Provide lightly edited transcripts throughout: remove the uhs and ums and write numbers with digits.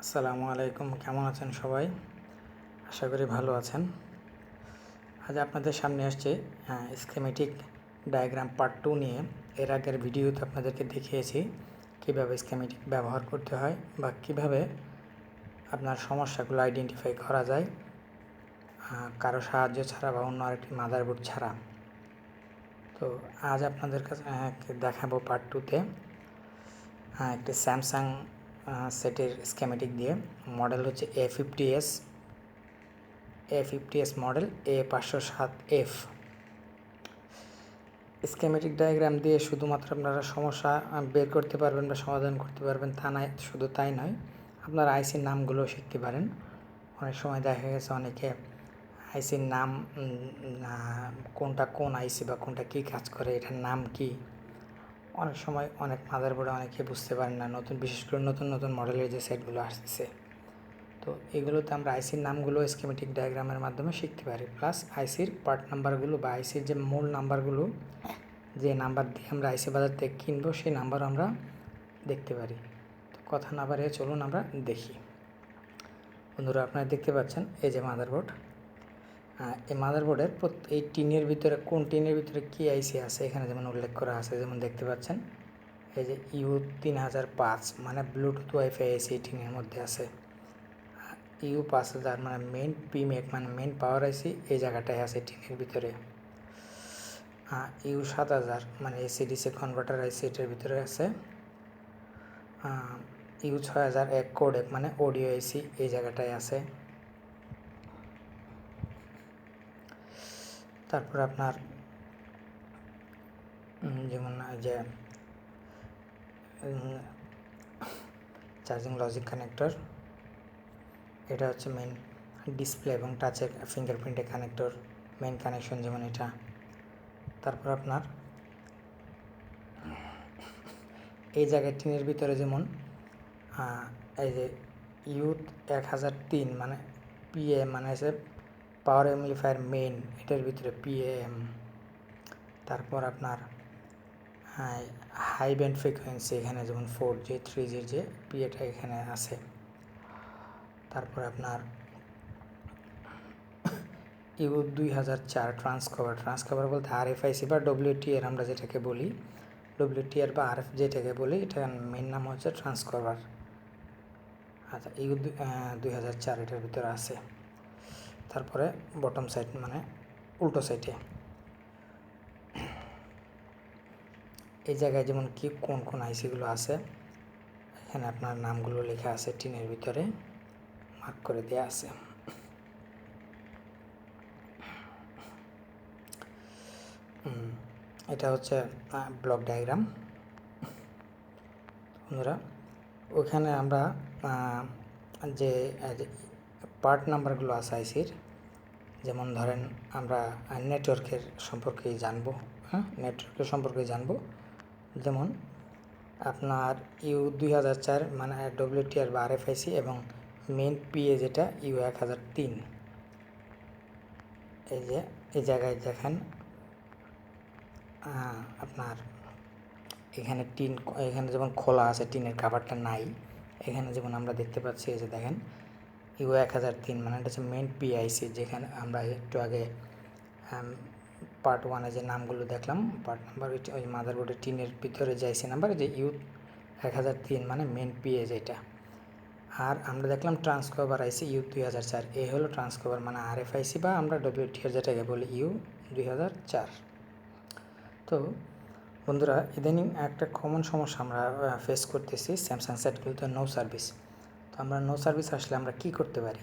আসসালামু আলাইকুম, কেমন আছেন সবাই? আশা করি ভালো আছেন। আজ আপনাদের সামনে আসছে স্কিমেটিক ডায়াগ্রাম পার্ট 2 নিয়ে। এর আগের ভিডিওতে আপনাদেরকে দেখিয়েছি কীভাবে স্কিমেটিক ব্যবহার করতে হয় বা কীভাবে আপনার সমস্যাগুলো আইডেন্টিফাই করা যায় কারো সাহায্য ছাড়া বা অন্য আরেকটি মাদারবোর্ড ছাড়া। তো আজ আপনাদের কাছে দেখাবো পার্ট 2তে একটি স্যামসাং সেটের স্কিমেটিক দিয়ে। মডেল হচ্ছে A50s model A507F। Schematic diagram দিয়ে শুধুমাত্র আপনারা সমস্যা বের করতে পারবেন বা সমাধান করতে পারবেন তা নয়, শুধু তাই নয়, আপনারা আইসির নামগুলোও শিখতে পারেন। অনেক সময় দেখা গেছে অনেকে আইসির নাম কোনটা কোন আইসি বা কোনটা কী কাজ করে, এটার নাম কি, অনেক সময় অনেক মাদারবোর্ডে অনেকে বুঝতে পারেন না, বিশেষ করে নতুন মডেলের যে সেটগুলো আসছে। তো এগুলোতে আমরা আইসির নামগুলো স্কিমেটিক ডায়াগ্রামের মাধ্যমে শিখতে পারি, প্লাস আইসির পার্ট নাম্বারগুলো বা আইসির যে মূল নাম্বারগুলো, যে নাম্বার দিয়ে আমরা আইসি বাজার থেকে কিনবো সেই নাম্বার আমরা দেখতে পারি। তো কথা না বাড়িয়ে চলুন আমরা দেখি। বন্ধুরা, আপনারা দেখতে পাচ্ছেন এই যে মাদারবোর্ড। এই মাদারবোর্ডের এই টিনের ভিতরে কোন টিনের ভিতরে কী আইসি আছে এখানে যেমন উল্লেখ করা আছে, যেমন দেখতে পাচ্ছেন এই যে U3005 মানে ব্লুটুথ ওয়াইফাই আইসি টিনের মধ্যে আছে। U5000 মানে মেইন পিমেক মানে মেইন পাওয়ার আইসি এই জায়গাটায় আছে টিনের ভিতরে। U7000 মানে এসিডিসি কনভার্টার আইসি এটার ভিতরে আছে। U6001 কোডেক মানে অডিও আইসি এই জায়গাটায় আছে। তারপর আপনার যেমন যে চার্জিং লজিক কানেক্টর, এটা হচ্ছে মেইন ডিসপ্লে এবং টাচের ফিঙ্গারপ্রিন্টের কানেক্টর, মেইন কানেকশন যেমন এটা। তারপর আপনার এই জায়গায় টিনের ভিতরে যেমন এই যে U1003 মানে পিএম মানে হচ্ছে পাওয়ার অ্যাম্পলিফায়ার মেইন, এটার ভিতরে পিএম। তারপর আপনার হাই ব্যান্ড ফ্রিকোয়েন্সি এখানে যেমন 4G 3G যে পিএটা এখানে আছে। তারপর আপনার U2004 ট্রান্সকভার বলতে RFIC বা WTR আমরা যেটাকে বলি, WTR বা RF যেটাকে বলি, এটার মেন নাম হচ্ছে ট্রান্সকভার। আচ্ছা, U2004 এটার ভিতরে আছে। তারপরে বটম সাইড মানে উল্টো সাইডে এই জায়গায় যেমন কি কোন কোন আইসিগুলো আছে এখানে আপনার নামগুলো লেখা আছে, টিনের ভিতরে মার্ক করে দেওয়া আছে। এটা হচ্ছে ব্লক ডায়াগ্রাম। বন্ধুরা, ওখানে আমরা যে পার্ট নাম্বারগুলো আছে আইসির, যেমন ধরেন আমরা নেটওয়ার্কের সম্পর্কে জানবো। নেটওয়ার্কের সম্পর্কে জানবো, যেমন আপনার U2004 মানে WTR বা RFIC এবং মেইন পিএ যেটা U1003। এই যে এই জায়গায় দেখেন আপনার এখানে টিন, এখানে যেমন খোলা আছে, টিনের কাভারটা নাই। এখানে যেমন আমরা দেখতে পাচ্ছি এই যে দেখেন U1003 মানে এটা হচ্ছে মেইন পিআইসি, যেখানে আমরা একটু আগে পার্ট 1-এ যে নামগুলো দেখলাম, পার্ট নাম্বার ওই মাদারবোর্ডের টিনের ভিতরে যে আইসি নাম্বার যে U1003 মানে মেইন পিএ যেটা। আর আমরা দেখলাম ট্রান্সকভার আইসি U2004, এই হলো ট্রান্সকভার মানে RFIC বা আমরা WTR যেটাকে বলি U2004। তো বন্ধুরা, ইদানিং একটা কমন সমস্যা আমরা ফেস করতেছি স্যামসাং সেটগুলোতে, নো সার্ভিস। তো আমরা নো সার্ভিস আসলে আমরা কী করতে পারি?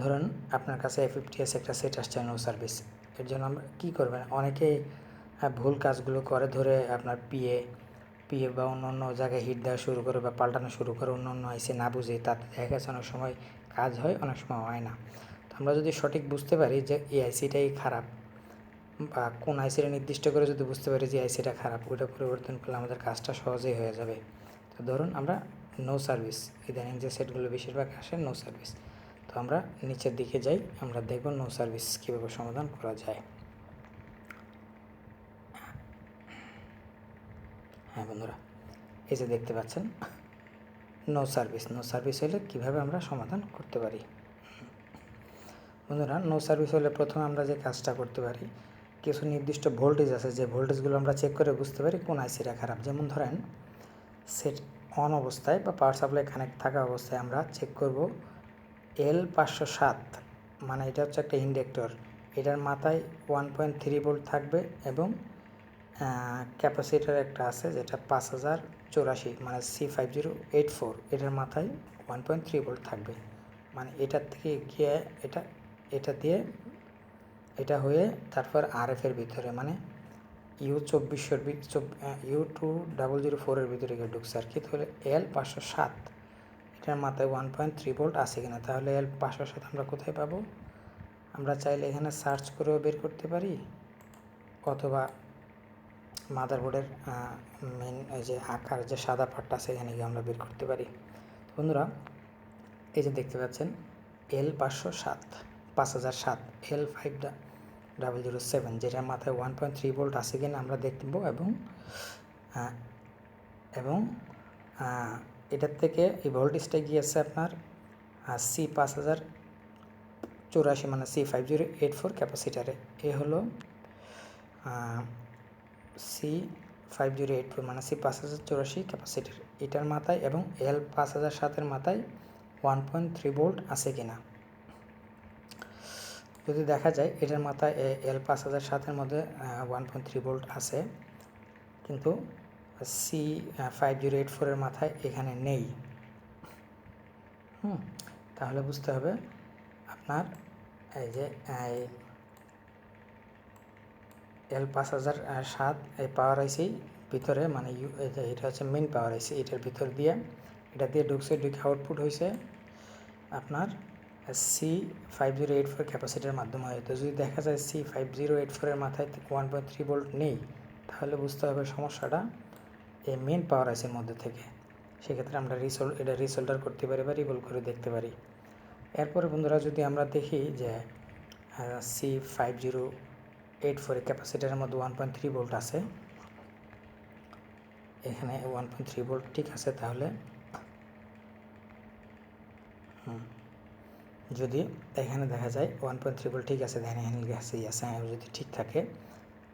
ধরুন আপনার কাছে A50s একটা সেট আসছে নো সার্ভিস, এর জন্য আমরা কী করবেন? অনেকেই ভুল কাজগুলো করে, ধরে আপনার পিএ বা অন্য জায়গায় হিট দেওয়া শুরু করে বা পাল্টানো শুরু করে অন্য আইসি না বুঝে, তাতে দেখা গেছে অনেক সময় কাজ হয়, অনেক সময় হয় না। তো আমরা যদি সঠিক বুঝতে পারি যে এই আইসিটাই খারাপ বা কোন আইসিটা নির্দিষ্ট করে যদি বুঝতে পারি যে আইসিটা খারাপ, ওইটা পরিবর্তন করলে আমাদের কাজটা সহজেই হয়ে যাবে। তো ধরুন আমরা নো সার্ভিস, ইদানিং যে সেটগুলো বেশিরভাগ আসে নো সার্ভিস। তো আমরা নিচের দিকে যাই, আমরা দেখব নো সার্ভিস কীভাবে সমাধান করা যায়। হ্যাঁ বন্ধুরা, এই যে দেখতে পাচ্ছেন নো সার্ভিস হলে কীভাবে আমরা সমাধান করতে পারি। বন্ধুরা, নো সার্ভিস হলে প্রথমে আমরা যে কাজটা করতে পারি, কিছু নির্দিষ্ট ভোল্টেজ আছে, যে ভোল্টেজগুলো আমরা চেক করে বুঝতে পারি কোন আইসিটা খারাপ। যেমন ধরেন সেট অন অবস্থায় বা পাওয়ার সাপ্লাই কানেক্ট থাকা অবস্থায় আমরা চেক করব L507, মানে এটা হচ্ছে একটা ইন্ডাক্টর, এটার মাথায় 1.3 ভোল্ট থাকবে এবং ক্যাপাসিটার একটা আছে যেটা 5084, মানে C5084, এটার মাথায় 1.3 ভোল্ট থাকবে। মানে এটার থেকে গিয়ে এটা দিয়ে এটা হয়ে তারপর RF-এর ভিতরে, মানে U2404-এর ভিতরে গিয়ে ঢুকছে আর কি। তাহলে L507 এটার মাথায় 1.3 ভোল্ট আছে কিনা। তাহলে L507 আমরা কোথায় পাবো? আমরা চাইলে এখানে সার্চ করেও বের করতে পারি, অথবা মাদারবোর্ডের মেন যে আকার যে সাদা পার্টটা আছে এখানে গিয়ে আমরা বের করতে পারি। বন্ধুরা, এই যে দেখতে পাচ্ছেন L5007 L5007, যেটার মাথায় 1.3 ভোল্ট আছে কিনা আমরা দেখব, এবং এটার থেকে এই ভোল্টেজটা গিয়েছে আপনার C5084, মানে C5084 ক্যাপাসিটারে। এ হলো C5084, মানে C5084 ক্যাপাসিটার, এটার মাথায় এবং L5007-এর মাথায় 1.3 ভোল্ট আছে কিনা। যদি দেখা যায় এটার মাথায় L5007-এর মধ্যে 1.3 ভোল্ট আছে, কিন্তু C5084-এর মাথায় এখানে নেই, তাহলে বুঝতে হবে আপনার এই যে L5007 এই পাওয়ার আইসি ভিতরে, মানে এটা হচ্ছে মেন পাওয়ার আইসি, এটার ভিতর দিয়ে এটা দিয়ে ঢুকছে, ঢুকে আউটপুট হয়েছে আপনার C5084 ক্যাপাসিটির মাধ্যমে। হয়তো যদি দেখা যায় C5084-এর মাথায় 1.3 ভোল্ট নেই, তাহলে বুঝতে হবে সমস্যাটা এই মেন পাওয়ার আইসির মধ্যে থেকে। সেক্ষেত্রে আমরা এটা রিসোল্ডার করতে পারি বা রিভলভ করে দেখতে পারি। এরপরে বন্ধুরা, যদি আমরা দেখি যে C5084 ক্যাপাসিটারের মধ্যে 1.3 ভোল্ট আছে, এখানে 1.3 ভোল্ট ঠিক আছে, তাহলে যদি এখানে দেখা যায় 1.3 ভোল্ট ঠিক আছে, দেখেন এখানে গ্যাসেই আছে, যদি ঠিক থাকে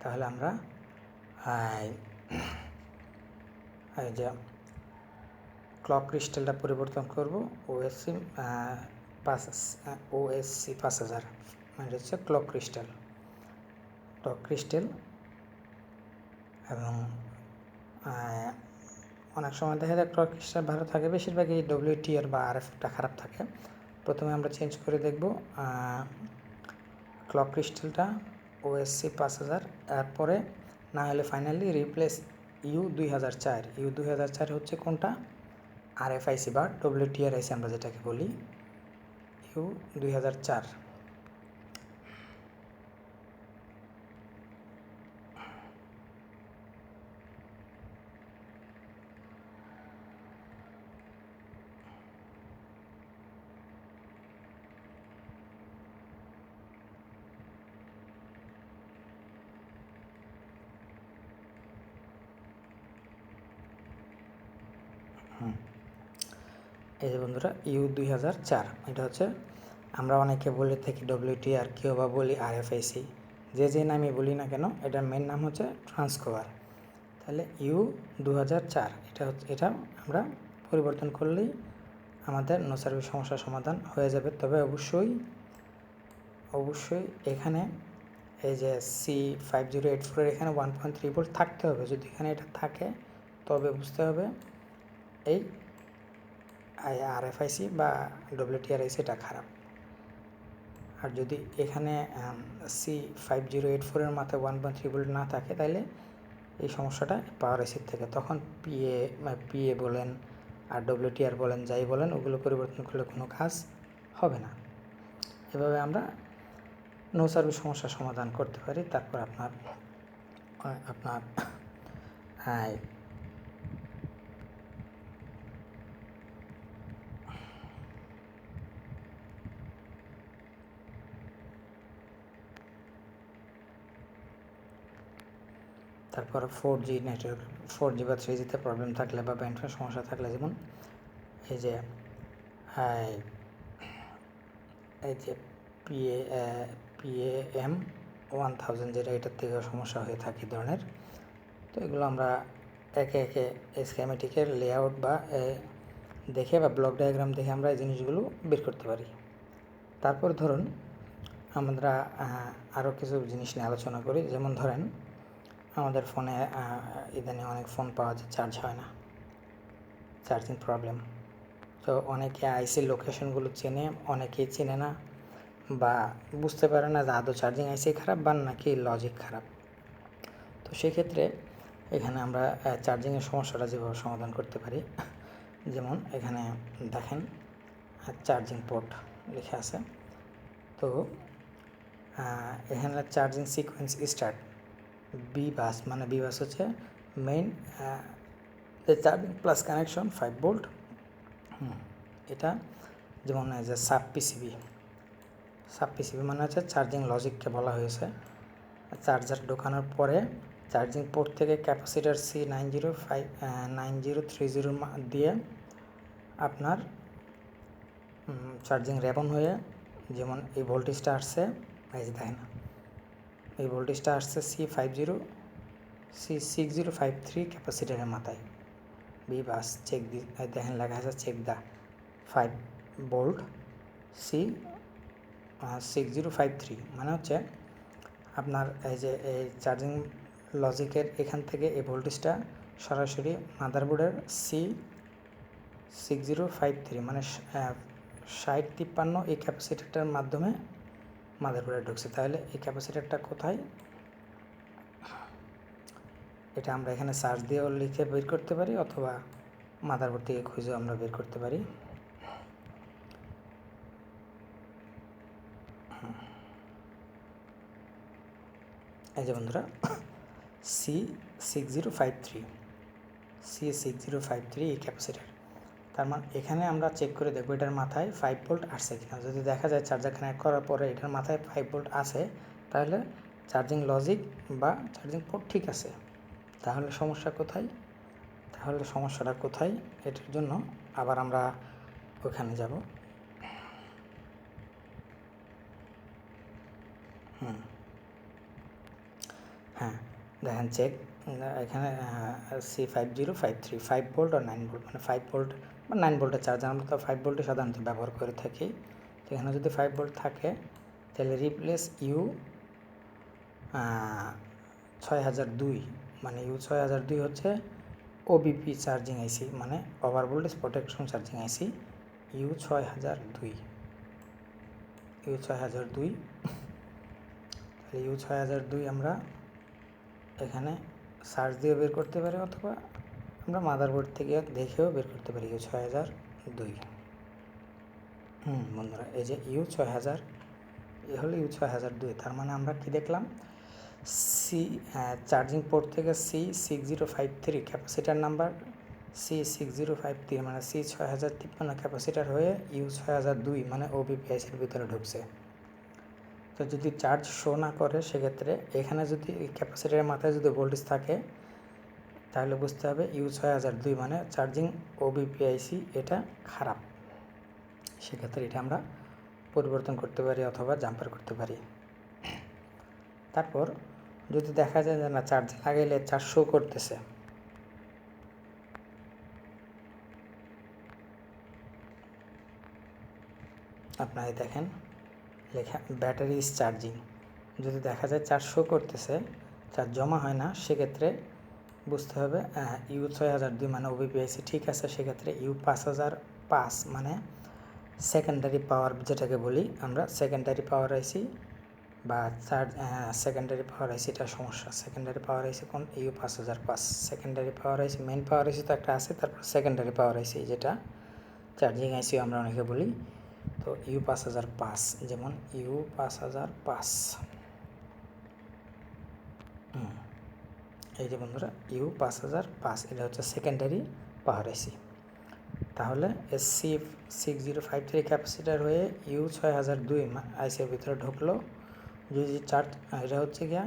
তাহলে আমরা এই যে ক্লক ক্রিস্টালটা পরিবর্তন করব OSC 5000, মানে হচ্ছে ক্লক ক্রিস্টাল। এবং অনেক সময় দেখা যায় ক্লক ক্রিস্টাল ভালো থাকে, বেশিরভাগই WTR বা RF-টা খারাপ থাকে। প্রথমে আমরা চেঞ্জ করে দেখব ক্লক ক্রিস্টালটা OSC 5000, এরপরে না হলে ফাইনালি রিপ্লেস U2004 হচ্ছে কোনটা? RFIC বা WTR IC আমরা যেটাকে বলি, U2004। এই যে বন্ধুরা U2004, এটা হচ্ছে আমরা অনেকে বলে থাকি WTR, কেউ বা বলি RFIC, যে নামে বলি না কেন এটার মেন নাম হচ্ছে ট্রান্সকভার। তাহলে U2004 এটা আমরা পরিবর্তন করলেই আমাদের নো সার্ভিস সমস্যার সমাধান হয়ে যাবে। তবে অবশ্যই এখানে এই যে C5084-এর এখানে 1.3 ভোল্ট থাকতে হবে। যদি এখানে এটা থাকে তবে বুঝতে হবে এই RFIC বা WTR IC এটা খারাপ। আর যদি এখানে C5084-এর মাথায় 1.3 ভোল্ট না থাকে, তাহলে এই সমস্যাটা পাওয়ার আইসির থেকে। তখন PA বলেন আর WTR বলেন, যাই বলেন, ওগুলো পরিবর্তন করলে কোনো কাজ হবে না। এভাবে আমরা নো সার্ভিস সমস্যার সমাধান করতে পারি। তারপর আপনার তারপর 4G নেটওয়ার্ক, 4G বা 3G-তে প্রবলেম থাকলে বা ব্যান্ডের সমস্যা থাকলে, যেমন এই যে এই যে PAM 1000 যেটা, এটার থেকে সমস্যা হয়ে থাকে ধরনের। তো এগুলো আমরা একে একে স্কেমেটিকের লেআউট বা দেখে বা ব্লক ডায়াগ্রাম দেখে আমরা এই জিনিসগুলো বের করতে পারি। তারপর ধরুন আমরা আরও কিছু জিনিস নিয়ে আলোচনা করি। যেমন ধরেন আমাদের ফোনে ইদানিং অনেক ফোন পাওয়া যায় চার্জ হয় না, চার্জিং প্রবলেম। তো অনেকে আইসির লোকেশনগুলো চেনে, অনেকেই চেনে না বা বুঝতে পারে না যে আদৌ চার্জিং আইসি খারাপ বা নাকি লজিক খারাপ। তো সেক্ষেত্রে এখানে আমরা চার্জিংয়ের সমস্যাটা যেভাবে সমাধান করতে পারি, যেমন এখানে দেখেন চার্জিং পোর্ট লেখা আছে। তো এখানে চার্জিং সিকোয়েন্স স্টার্ট বি বাস, মানে বি বাস হচ্ছে main charging plus connection 5 volt. এটা যেমন যে সাব পিসিবি মানে হচ্ছে চার্জিং লজিককে বলা হয়েছে। চার্জার ঢোকানোর পরে চার্জিং পোর্ট থেকে ক্যাপাসিটার C9030 দিয়ে আপনার চার্জিং রেবন হয়ে, যেমন এই ভোল্টেজটা আসছে, এই যে দেখেন এই ভোল্টেজটা আসছে C6053 ক্যাপাসিটারের মাথায়। বি বাস চেক দেখেন লেখা আছে চেক দা 5 ভোল্ট C6053, মানে হচ্ছে আপনার এই যে এই চার্জিং লজিকের এখান থেকে এই ভোল্টেজটা সরাসরি মাদারবোর্ডের C6053 মানে 6053 এই ক্যাপাসিটারটার মাধ্যমে মাদারবোর্ডে ঢুকছে। তাহলে এই ক্যাপাসিটারটা কোথায়, এটা আমরা এখানে সার্চ দিয়েও লিখে বের করতে পারি, অথবা মাদারবোর্ড থেকে খুঁজেও আমরা বের করতে পারি। এই যে বন্ধুরা C6053 এই ক্যাপাসিটার, তার মানে এখানে আমরা চেক করে দেখবো এটার মাথায় 5 ভোল্ট আসছে কিনা। যদি দেখা যায় চার্জার কানেক্ট করার পরে এটার মাথায় 5 ভোল্ট আছে, তাহলে চার্জিং লজিক বা চার্জিং পোর্ট ঠিক আছে। তাহলে সমস্যাটা কোথায়, এটার জন্য আবার আমরা ওখানে যাব। হ্যাঁ দেখেন চেক এখানে C5053 5 ভোল্ট আর 9 ভোল্ট, মানে 5 ভোল্ট বা 9 ভোল্টের চার্জার। আমরা তো 5 ভোল্টে সাধারণত ব্যবহার করে থাকি। এখানে যদি 5 ভোল্ট থাকে তাহলে রিপ্লেস U6002, মানে U6002 হচ্ছে ওবিপি চার্জিং আইসি, মানে ওভার ভোল্টেজ প্রোটেকশন চার্জিং আইসি U6002। তাহলে U6002 আমরা এখানে সার্চ দিয়ে বের করতে পারি, অথবা আমরা মাদারবোর্ড থেকে দেখেও বের করতে পারি U6002। বন্ধুরা এই যে U6000 এ হলো U6002। তার মানে আমরা কি দেখলাম, চার্জিং পোর্ট থেকে C6053 ক্যাপাসিটার নাম্বার C6053 মানে C6053 ক্যাপাসিটার হয়ে U6002 মানে ওবিপিআইসির ভিতরে ঢুকছে। তো যদি চার্জ শো না করে সেক্ষেত্রে এখানে যদি ক্যাপাসিটারের মাথায় যদি ভোল্টেজ থাকে, তাহলে বুঝতে হবে U6002 মানে চার্জিং ওবিপিআইসি এটা খারাপ। সেক্ষেত্রে এটা আমরা পরিবর্তন করতে পারি অথবা জাম্পার করতে পারি। তারপর যদি দেখা যায় যে না চার্জ লাগাইলে চার্জ শো করতেছে, আপনারা দেখেন লেখা ব্যাটারি ইজ চার্জিং, যদি দেখা যায় চার্জ শো করতেছে, চার্জ জমা হয় না, সেক্ষেত্রে বুঝতে হবে U6002 মানে ওবিপিআইসি ঠিক আছে। সেক্ষেত্রে U5005 মানে সেকেন্ডারি পাওয়ার যেটাকে বলি আমরা, সেকেন্ডারি পাওয়ার আইসি বা সেকেন্ডারি পাওয়ার আইসিটার সমস্যা। সেকেন্ডারি পাওয়ার আইসি কোন, U5005 সেকেন্ডারি পাওয়ার আইসি। মেইন পাওয়ার আইসি তো একটা আছে, তারপর সেকেন্ডারি পাওয়ার আইসি যেটা চার্জিং আইসি আমরা অনেকে বলি। তো U5005, যেমন U5005, এই যে বন্ধুরা U5005 এটা হচ্ছে সেকেন্ডারি পাওয়ার আইসি। তাহলে C6053 ক্যাপাসিটার হয়ে U6002 আইসির ভিতরে ঢুকলো। যদি চার্জ এটা হচ্ছে গিয়া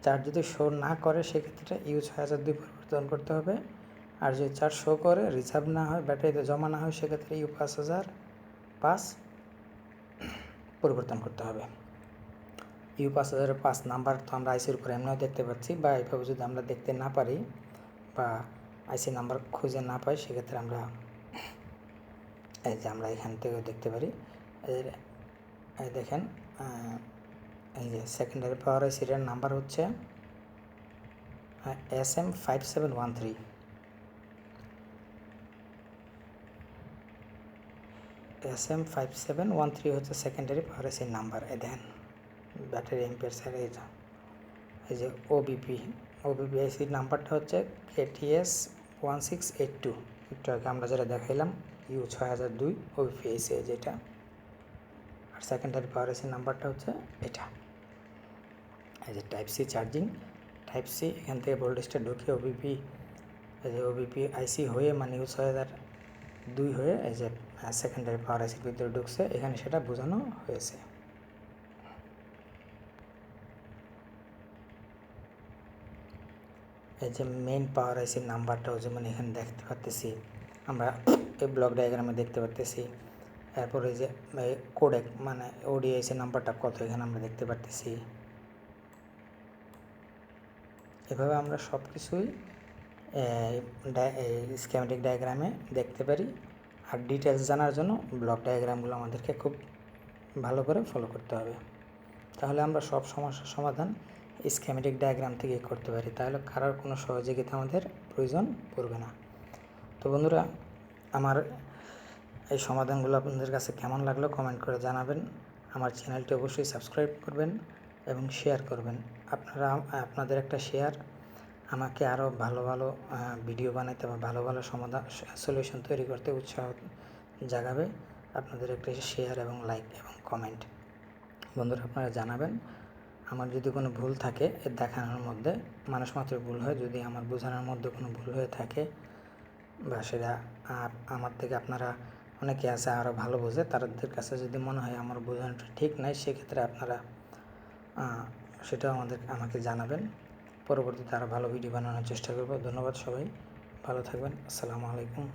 চার্জ যদি শো না করে, সেক্ষেত্রে U6002 পরিবর্তন করতে হবে। আর যদি চার্জ শো করে রিজার্ভ না হয়, ব্যাটারিতে জমা না হয়, সেক্ষেত্রে U5005 পরিবর্তন করতে হবে। U5005 নাম্বার তো আমরা আইসির উপর এমনিও দেখতে পাচ্ছি, বা এইভাবে যদি আমরা দেখতে না পারি বা আইসি নাম্বার খুঁজে না পাই, সেক্ষেত্রে আমরা এই যে আমরা এখান থেকেও দেখতে পারি। এই দেখেন, এই যে সেকেন্ডারি পাওয়ার আইসির নাম্বার হচ্ছে SM5713। SM5713 হচ্ছে সেকেন্ডারি পাওয়ার আইসির নাম্বার। এই দেখেন ব্যাটারি এম্পিয়ার সাইড, এই যে ওবিপি আইসির নাম্বারটা হচ্ছে KTS1682। একটু আগে আমরা যেটা দেখাইলাম U6002 ওবিপি আইসি যেটা, আর সেকেন্ডারি পাওয়ার আইসির নাম্বারটা হচ্ছে এটা। এই যে type C charging, type C এখান থেকে ভোল্টেজটা ঢুকে ওবিপি, এই যে ওবিপি আইসি হয়ে মানে U6002 হয়ে এই যে সেকেন্ডারি পাওয়ার আইসির ভিতরে ঢুকছে, এখানে সেটা বোঝানো হয়েছে। এই যে মেইন পাওয়ার আইসির নাম্বারটাও যেমন এখানে দেখতে পাচ্তেছি আমরা, এই ব্লক ডায়াগ্রামে দেখতে পাচ্তেছি। এরপরে যে কোডেক মানে ওডিআইসির নাম্বারটা কত, এখানে আমরা দেখতে পাচ্তেছি। এভাবে আমরা সব কিছুই স্কিমেটিক ডায়াগ্রামে দেখতে পারি। আর ডিটেলস জানার জন্য ব্লক ডায়াগ্রামগুলো আমাদেরকে খুব ভালো করে ফলো করতে হবে, তাহলে আমরা সব সমস্যার সমাধান স্কিমেটিক ডায়াগ্রাম থেকে করতে পারি, তাহলে কারোর কোনো সহযোগিতা আমাদের প্রয়োজন পড়বে না। তো বন্ধুরা, আমার এই সমাধানগুলো আপনাদের কাছে কেমন লাগলো কমেন্ট করে জানাবেন। আমার চ্যানেলটি অবশ্যই সাবস্ক্রাইব করবেন এবং শেয়ার করবেন। আপনাদের একটা শেয়ার আমাকে আরও ভালো ভালো ভিডিও বানাতে বা ভালো ভালো সমাধান সলিউশন তৈরি করতে উৎসাহ জাগাবে। আপনাদের একটা শেয়ার এবং লাইক এবং কমেন্ট। বন্ধুরা, আপনারা জানাবেন আমার যদি কোনো ভুল থাকে এর দেখানোর মধ্যে, মানুষ মাত্র ভুল হয়, যদি আমার বোঝানোর মধ্যে কোনো ভুল হয়ে থাকে বা সেটা আমার থেকে আপনারা অনেকে আছে আরও ভালো বোঝে, তাদের কাছে যদি মনে হয় আমার বোঝানোটা ঠিক নাই, সেক্ষেত্রে আপনারা সেটাও আমাকে জানাবেন। পরবর্তীতে আরও ভালো ভিডিও বানানোর চেষ্টা করব। ধন্যবাদ সবাই, ভালো থাকবেন। আসসালামু আলাইকুম।